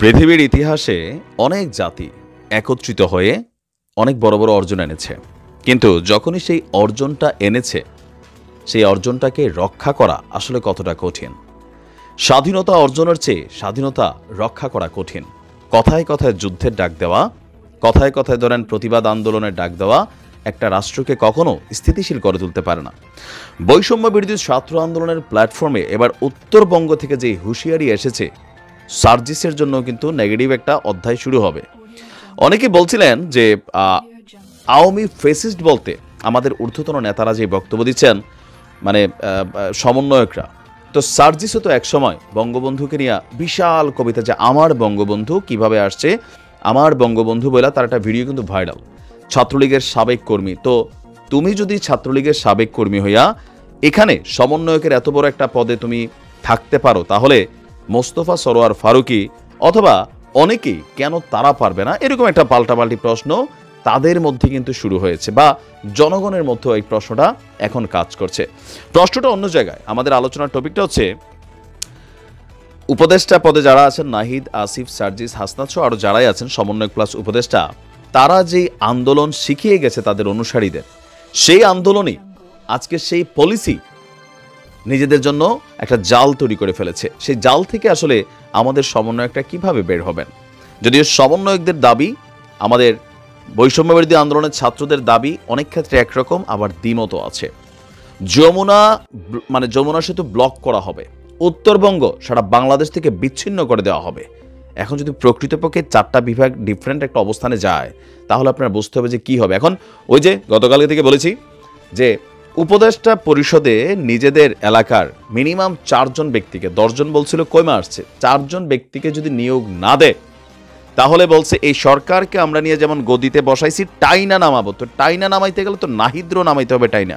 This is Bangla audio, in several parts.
পৃথিবীর ইতিহাসে অনেক জাতি একত্রিত হয়ে অনেক বড় বড় অর্জন এনেছে, কিন্তু যখনই সেই অর্জনটা এনেছে সেই অর্জনটাকে রক্ষা করা আসলে কতটা কঠিন। স্বাধীনতা অর্জনের চেয়ে স্বাধীনতা রক্ষা করা কঠিন। কথায় কথায় যুদ্ধের ডাক দেওয়া, কথায় কথায় ধরেন প্রতিবাদ আন্দোলনের ডাক দেওয়া একটা রাষ্ট্রকে কখনো স্থিতিশীল করে তুলতে পারে না। বৈষম্য বিরোধী ছাত্র আন্দোলনের প্ল্যাটফর্মে এবার উত্তরবঙ্গ থেকে যে হুঁশিয়ারি এসেছে, সার্জিসের জন্য কিন্তু নেগেটিভ একটা অধ্যায় শুরু হবে। অনেকে বলছিলেন যে আওয়ামী ফেসিস্ট বলতে আমাদের ঊর্ধ্বতন নেতারা যে বক্তব্য দিচ্ছেন, মানে সমন্বয়করা, তো সার্জিসও তো একসময় বঙ্গবন্ধুকে নিয়ে বিশাল কবিতা, যে আমার বঙ্গবন্ধু কিভাবে আসছে, আমার বঙ্গবন্ধু বলে তার একটা ভিডিও কিন্তু ভাইরাল। ছাত্রলীগের সাবেক কর্মী, তো তুমি যদি ছাত্রলীগের সাবেক কর্মী হইয়া এখানে সমন্বয়কের এত বড় একটা পদে তুমি থাকতে পারো, তাহলে মোস্তফা সরোয়ার ফারুকী অথবা অনেকেই কেন তারা পারবে না? এরকম একটা পাল্টাপাল্টি প্রশ্ন তাদের মধ্যে কিন্তু শুরু হয়েছে, বা জনগণের মধ্যে এই প্রশ্নটা এখন কাজ করছে। প্রশ্নটা অন্য জায়গায়। আমাদের আলোচনার টপিকটা হচ্ছে উপদেষ্টা পদে যারা আছেন, নাহিদ, আসিফ, সার্জিস, হাসনাত সহ আরও যারাই আছেন সমন্বয়ক প্লাস উপদেষ্টা, তারা যেই আন্দোলন শিখিয়ে গেছে তাদের অনুসারীদের, সেই আন্দোলনই আজকে সেই পলিসি নিজেদের জন্য একটা জাল তৈরি করে ফেলেছে। সেই জাল থেকে আসলে আমাদের সমন্বয়কটা কিভাবে বের হবেন? যদিও সমন্বয়কদের দাবি, আমাদের বৈষম্যবিরোধী আন্দোলনের ছাত্রদের দাবি অনেক ক্ষেত্রে একরকম, আবার দ্বিমতও আছে। যমুনা সেতু ব্লক করা হবে, উত্তরবঙ্গ সারা বাংলাদেশ থেকে বিচ্ছিন্ন করে দেওয়া হবে। এখন যদি প্রকৃতপক্ষে চারটা বিভাগ ডিফারেন্ট একটা অবস্থানে যায়, তাহলে আপনারা বুঝতে হবে যে কি হবে। এখন ওই যে গতকালকে থেকে বলেছি যে উপদেষ্টা পরিষদে নিজেদের এলাকার মিনিমাম 4 জন ব্যক্তিকে, 10 জন বলছিল কইমা আসছে, 4 জন ব্যক্তিকে যদি নিয়োগ না দেয়, তাহলে বলছে এই সরকারকে আমরা নিয়ে যেমন গদিতে বসাইছি টাইনা নামাবো। তো টাইনা নামাইতে গেলে তো নাহিদরও নামাইতে হবে টাইনা,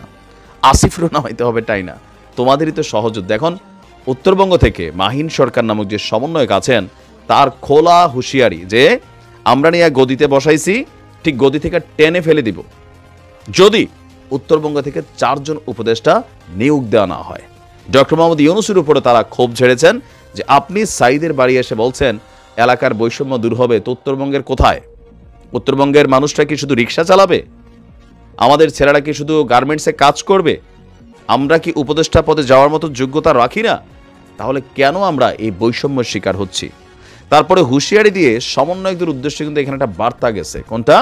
আসিফরও নামাইতে হবে টাইনা, তোমাদেরই তো সহযোদ্ধা। এখন উত্তরবঙ্গ থেকে মাহিন সরকার নামক যে সমন্বয়ক আছেন, তার খোলা হুঁশিয়ারি যে আমরা নিয়ে গদিতে বসাইছি, ঠিক গদি থেকে টেনে ফেলে দিব যদি উত্তরবঙ্গ থেকে 4 জন উপদেষ্টা নিয়োগ দেওয়া না হয়। ডক্টর মোহাম্মদ ইউনূসের উপরে তারা ক্ষোভ ঝেড়েছেন যে আপনি সাইদের বাড়ি এসে বলছেন এলাকার বৈষম্য দূর হবে, তো উত্তরবঙ্গের কোথায়? উত্তরবঙ্গের মানুষরা কি শুধু রিক্সা চালাবে? আমাদের ছেলেরা কি শুধু গার্মেন্টসে কাজ করবে? আমরা কি উপদেষ্টা পদে যাওয়ার মতো যোগ্যতা রাখি না? তাহলে কেন আমরা এই বৈষম্যের শিকার হচ্ছি? তারপরে হুঁশিয়ারি দিয়ে সমন্বয়কদের উদ্দেশ্যে কিন্তু এখানে একটা বার্তা গেছে। কোনটা?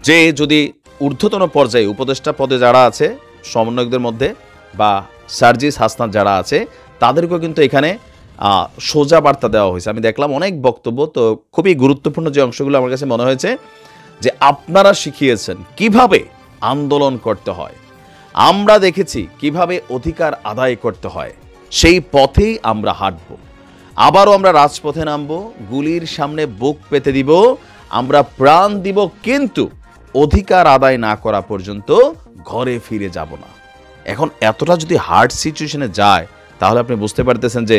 যে যদি ঊর্ধ্বতন পর্যায়ে উপদেষ্টা পদে যারা আছে সমন্বয়কদের মধ্যে, বা সার্জিস, হাসনাত যারা আছে, তাদেরকেও কিন্তু এখানে সোজা বার্তা দেওয়া হয়েছে। আমি দেখলাম অনেক বক্তব্য, তো খুবই গুরুত্বপূর্ণ যে অংশগুলো আমার কাছে মনে হয়েছে যে আপনারা শিখিয়েছেন কিভাবে আন্দোলন করতে হয়, আমরা দেখেছি কিভাবে অধিকার আদায় করতে হয়, সেই পথেই আমরা হাঁটব। আবারও আমরা রাজপথে নামবো, গুলির সামনে বুক পেতে দিব, আমরা প্রাণ দিব, কিন্তু অধিকার আদায় না করা পর্যন্ত ঘরে ফিরে যাব না। এখন এতটা যদি হার্ড সিচুয়েশনে যায়, তাহলে আপনি বুঝতে পারতেছেন যে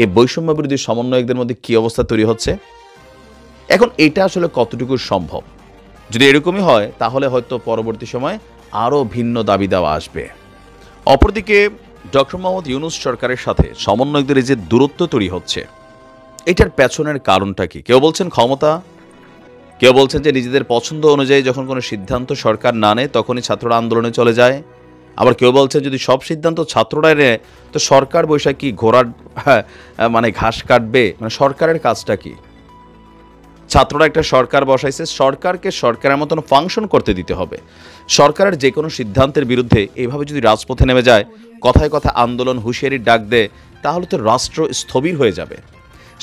এই বৈষম্য বিরোধী সমন্বয়কদের মধ্যে কি অবস্থা তৈরি হচ্ছে। এখন এটা আসলে কতটুকু সম্ভব? যদি এরকমই হয়, তাহলে হয়তো পরবর্তী সময় আরও ভিন্ন দাবি দেওয়া আসবে। অপরদিকে ডক্টর মোহাম্মদ ইউনূস সরকারের সাথে সমন্বয়কদের এই যে দূরত্ব তৈরি হচ্ছে, এটার পেছনের কারণটা কি? কেউ বলছেন ক্ষমতা, কেউ বলছেন যে নিজেদের পছন্দ অনুযায়ী যখন কোনো সিদ্ধান্ত সরকার না নেয় তখনই ছাত্ররা আন্দোলনে চলে যায়। আবার কেউ বলছেন যদি সব সিদ্ধান্ত ছাত্ররাই নেয়, তো সরকার বৈশাখ কি ঘোড়ার ঘাস কাটবে? সরকারের কাজটা কি? ছাত্ররা একটা সরকার বসাইছে, সরকারকে সরকারের মতন ফাংশন করতে দিতে হবে। সরকারের যে কোনো সিদ্ধান্তের বিরুদ্ধে এইভাবে যদি রাজপথে নেমে যায়, কথায় কথায় আন্দোলন, হুঁশিয়ারির ডাক দেয়, তাহলে তো রাষ্ট্র স্থবির হয়ে যাবে।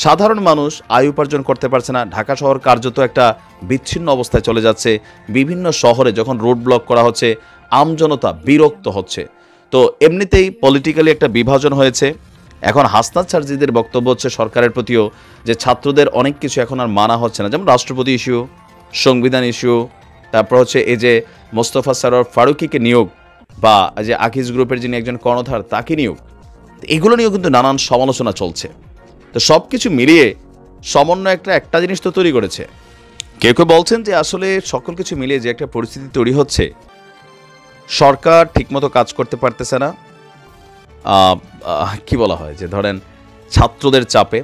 সাধারণ মানুষ আয় উপার্জন করতে পারছে না। ঢাকা শহর কার্যত একটা বিচ্ছিন্ন অবস্থায় চলে যাচ্ছে। বিভিন্ন শহরে যখন রোড ব্লক করা হচ্ছে, আমজনতা বিরক্ত হচ্ছে। তো এমনিতেই পলিটিক্যালি একটা বিভাজন হয়েছে। এখন হাসনাত সার্জিদের বক্তব্য হচ্ছে সরকারের প্রতিও যে ছাত্রদের অনেক কিছু এখন আর মানা হচ্ছে না, যেমন রাষ্ট্রপতি ইস্যু, সংবিধান ইস্যু, তারপর হচ্ছে এই যে মোস্তফা সরোয়ার ফারুকীকে নিয়োগ, বা যে আকিজ গ্রুপের যিনি একজন কর্ণধার তাকে নিয়োগ, এগুলো নিয়েও কিন্তু নানান সমালোচনা চলছে। তো সব কিছু মিলিয়ে সমন্বয় একটা জিনিস তো তৈরি করেছে। কেউ কেউ বলছেন যে আসলে সকল কিছু মিলিয়ে যে একটা পরিস্থিতি তৈরি হচ্ছে, সরকার ঠিকমতো কাজ করতে পারতেছে না। কি বলা হয় যে ধরেন ছাত্রদের চাপে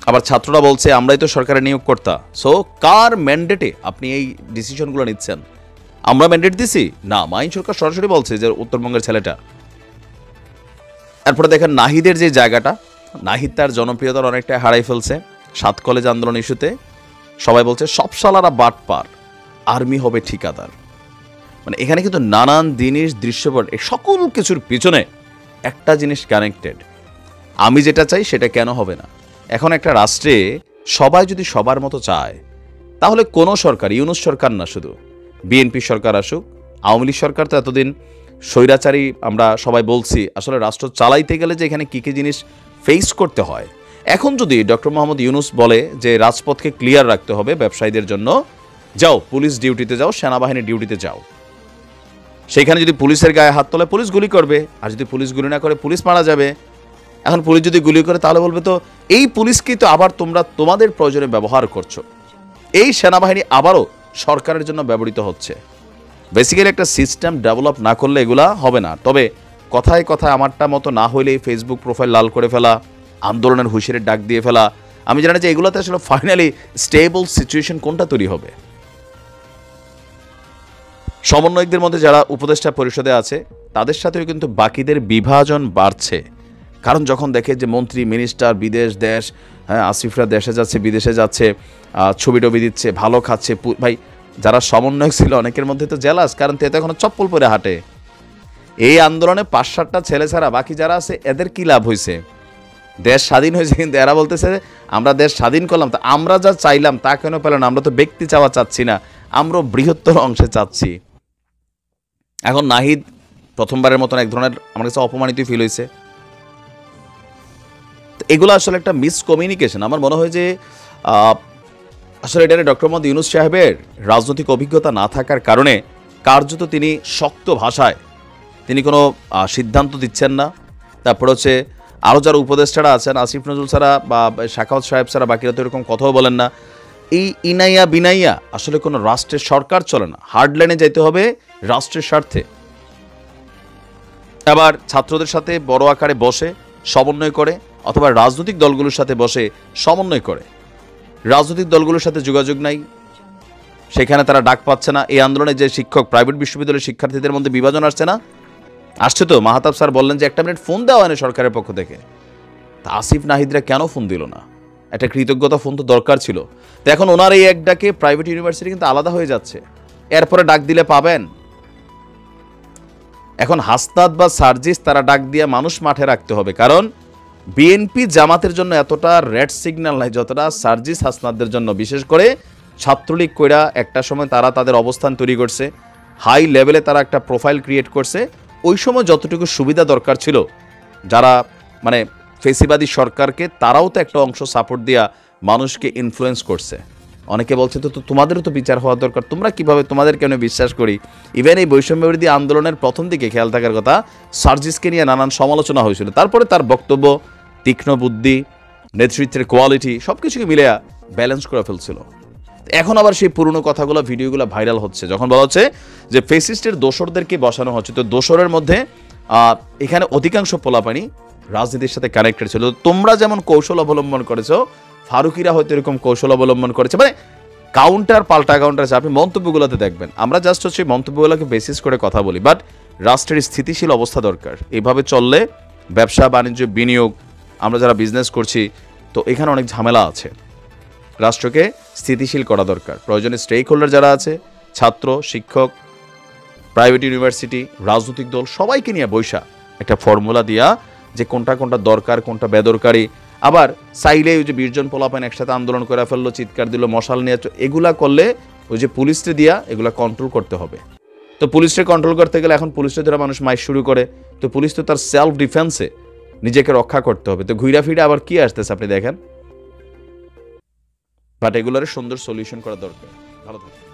আবার ছাত্ররা বলছে আমরাই তো সরকারের নিয়োগকর্তা। সো কার ম্যান্ডেটে আপনি এই ডিসিশনগুলো নিচ্ছেন? আমরা ম্যান্ডেট দিছি না, মাইন সরকার সরাসরি বলছে যে উত্তরবঙ্গের ছেলেটা। এরপরে দেখেন নাহিদের যে জায়গাটা, নাহিদ তার জনপ্রিয়তার অনেকটা হারাই ফেলছে 7 কলেজ আন্দোলন ইস্যুতে। সবাই বলছে সব শালারা বাটপার, আর্মি হবে ঠিকাদার। মানে এখানে কিন্তু নানান জিনিস দৃশ্যপট, এই সকল কিছুর পিছনে একটা জিনিস কানেক্টেড। আমি যেটা চাই সেটা কেন হবে না? এখন একটা রাষ্ট্রে সবাই যদি সবার মতো চায়, তাহলে কোনো সরকার, ইউনূস সরকার না শুধু, বিএনপি সরকার আসুক, আওয়ামী লীগ সরকার তো এতদিন স্বৈরাচারী আমরা সবাই বলছি। আসলে রাষ্ট্র চালাইতে গেলে যে এখানে কী কী জিনিস ফেস করতে হয়। এখন যদি ডক্টর মোহাম্মদ ইউনূস বলে যে রাজপথকে ক্লিয়ার রাখতে হবে ব্যবসায়ীদের জন্য, যাও পুলিশ ডিউটিতে যাও, সেনাবাহিনী ডিউটিতে যাও, সেখানে যদি পুলিশের গায়ে হাত তোলে পুলিশ গুলি করবে, আর যদি পুলিশ গুলি না করে পুলিশ মারা যাবে। এখন পুলিশ যদি গুলি করে তাহলে বলবে তো এই পুলিশকেই তো আবার তোমরা তোমাদের প্রয়োজনে ব্যবহার করছো, এই সেনাবাহিনী আবারও সরকারের জন্য ব্যবহৃত হচ্ছে। বেসিক্যালি একটা সিস্টেম ডেভেলপ না করলে এগুলা হবে না। তবে কথায় কথায় আমারটা মতো না হইলেই ফেসবুক প্রোফাইল লাল করে ফেলা, আন্দোলনের হুঁশিয়ারির ডাক দিয়ে ফেলা, আমি জানি যে এগুলোতে আসলে ফাইনালি স্টেবল সিচুয়েশন কোনটা তৈরি হবে। সমন্বয়কদের মধ্যে যারা উপদেষ্টা পরিষদে আছে তাদের সাথেও কিন্তু বাকিদের বিভাজন বাড়ছে। কারণ যখন দেখে যে মন্ত্রী মিনিস্টার বিদেশ দেশ, হ্যাঁ আসিফরা দেশে যাচ্ছে বিদেশে যাচ্ছে, ছবি টবি দিচ্ছে, ভালো খাচ্ছে, ভাই যারা সমন্বয়ক ছিল অনেকের মধ্যে তো জেলাস, কারণ তো এখনো চপ্পল পরে হাঁটে। এই আন্দোলনে 5-7টা ছেলে ছাড়া বাকি যারা আছে এদের কি লাভ হয়েছে? দেশ স্বাধীন হয়েছে, কিন্তু এরা বলতেছে আমরা দেশ স্বাধীন করলাম, তা আমরা যা চাইলাম তা কেন পেলাম না? আমরা তো ব্যক্তি চাওয়া চাচ্ছি না, আমরা বৃহত্তর অংশে চাচ্ছি। এখন নাহিদ প্রথমবারের মতন এক ধরনের আমার কাছে অপমানিত ফিল হয়েছে। এগুলো আসলে একটা মিসকমিউনিকেশন। আমার মনে হয় যে আসলে এটা ডক্টর মোহাম্মদ ইউনূস সাহেবের রাজনৈতিক অভিজ্ঞতা না থাকার কারণে কার্যত তিনি শক্ত ভাষায় তিনি কোনো সিদ্ধান্ত দিচ্ছেন না। তারপর হচ্ছে আরও যারা উপদেষ্টারা আছেন, আসিফ নজরুল ছাড়া বা শাখাওয়াত সাহেব ছাড়া বাকিরা তো এরকম কথাও বলেন না। এই ইনাইয়া বিনাইয়া আসলে কোনো রাষ্ট্রের সরকার চলে না, হার্ডলাইনে যাইতে হবে রাষ্ট্রের স্বার্থে। আবার ছাত্রদের সাথে বড় আকারে বসে সমন্বয় করে, অথবা রাজনৈতিক দলগুলোর সাথে বসে সমন্বয় করে। রাজনৈতিক দলগুলোর সাথে যোগাযোগ নাই, সেখানে তারা ডাক পাচ্ছে না। এই আন্দোলনে যে শিক্ষক, প্রাইভেট বিশ্ববিদ্যালয়ের শিক্ষার্থীদের মধ্যে বিভাজন আসছে না, আসছে তো। মাহতাব স্যার বললেন যে 1 মিনিট ফোন দেওয়া হয় না সরকারের পক্ষ থেকে। তা আসিফ নাহিদরা কেন ফোন দিল না? একটা কৃতজ্ঞতা ফোন তো দরকার ছিল। তো এখন ওনার এই এক ডাকে প্রাইভেট ইউনিভার্সিটি কিন্তু আলাদা হয়ে যাচ্ছে। এরপরে ডাক দিলে পাবেন। এখন হাসনাত বা সার্জিস তারা ডাক দিয়ে মানুষ মাঠে রাখতে হবে, কারণ বিএনপি জামাতের জন্য এতটা রেড সিগন্যাল নাই যতটা সার্জিস হাসনাতদের জন্য। বিশেষ করে ছাত্রলীগ কইরা একটা সময় তারা তাদের অবস্থান তৈরি করছে, হাই লেভেলে তারা একটা প্রোফাইল ক্রিয়েট করছে। ওই সময় যতটুকু সুবিধা দরকার ছিল, যারা মানে ফেসিবাদী সরকারকে, তারাও তো একটা অংশ সাপোর্ট দিয়া মানুষকে ইনফ্লুয়েন্স করছে। অনেকে বলছে তো তোমাদেরও তো বিচার হওয়া দরকার, তোমরা কিভাবে, তোমাদের কেন বিশ্বাস করি। ইভেন এই বৈষম্যবিরোধী আন্দোলনের প্রথম দিকে খেয়াল থাকার কথা, সার্জিসকে নিয়ে নানান সমালোচনা হয়েছিল। তারপরে তার বক্তব্য, তীক্ষ্ণ বুদ্ধি, নেতৃত্বের কোয়ালিটি সব কিছুকে মিলে ব্যালেন্স করে ফেলছিল। এখন আবার সেই পুরনো কথাগুলো, ভিডিওগুলো ভাইরাল হচ্ছে, যখন বলা হচ্ছে যে ফেসিস্টের দোসরদেরকে বসানো হচ্ছে। তো দোসরের মধ্যে এখানে অধিকাংশ পোলাপানি রাজনীতির সাথে কানেক্টেড ছিল। তোমরা যেমন কৌশল অবলম্বন করেছো, ফারুকিরা হয়তো এরকম কৌশল অবলম্বন করেছে, মানে কাউন্টার পাল্টা কাউন্টার আছে। আপনি মন্তব্যগুলোতে দেখবেন, আমরা জাস্ট হচ্ছে মন্তব্যগুলোকে বেসিস করে কথা বলি, বাট রাষ্ট্রের স্থিতিশীল অবস্থা দরকার। এইভাবে চললে ব্যবসা বাণিজ্য বিনিয়োগ, আমরা যারা বিজনেস করছি, তো এখানে অনেক ঝামেলা আছে। রাষ্ট্রকে স্থিতিশীল করা দরকার। প্রয়োজনে স্টেক হোল্ডার যারা আছে, ছাত্র, শিক্ষক, প্রাইভেট ইউনিভার্সিটি, রাজনৈতিক দল, সবাইকে নিয়ে বৈশা একটা ফর্মুলা দিয়া যে কোনটা কোনটা দরকার, কোনটা বেদরকারি। আবার চাইলে ওই যে 20 জন পোলাপান একসাথে আন্দোলন করে ফেললো, চিৎকার দিল, মশাল নিয়ে, এগুলা করলে ওই যে পুলিশকে দিয়া এগুলা কন্ট্রোল করতে হবে। তো পুলিশকে কন্ট্রোল করতে গেলে এখন পুলিশকে ধরে মানুষ মাইর শুরু করে, তো পুলিশ তো তার সেলফ ডিফেন্সে নিজেকে রক্ষা করতে হবে। তো ঘুরা ফিরে আবার কি আসতেছে আপনি দেখেন। বাট এগুলোর সুন্দর সলিউশন করা দরকার। ভালো থাকবেন।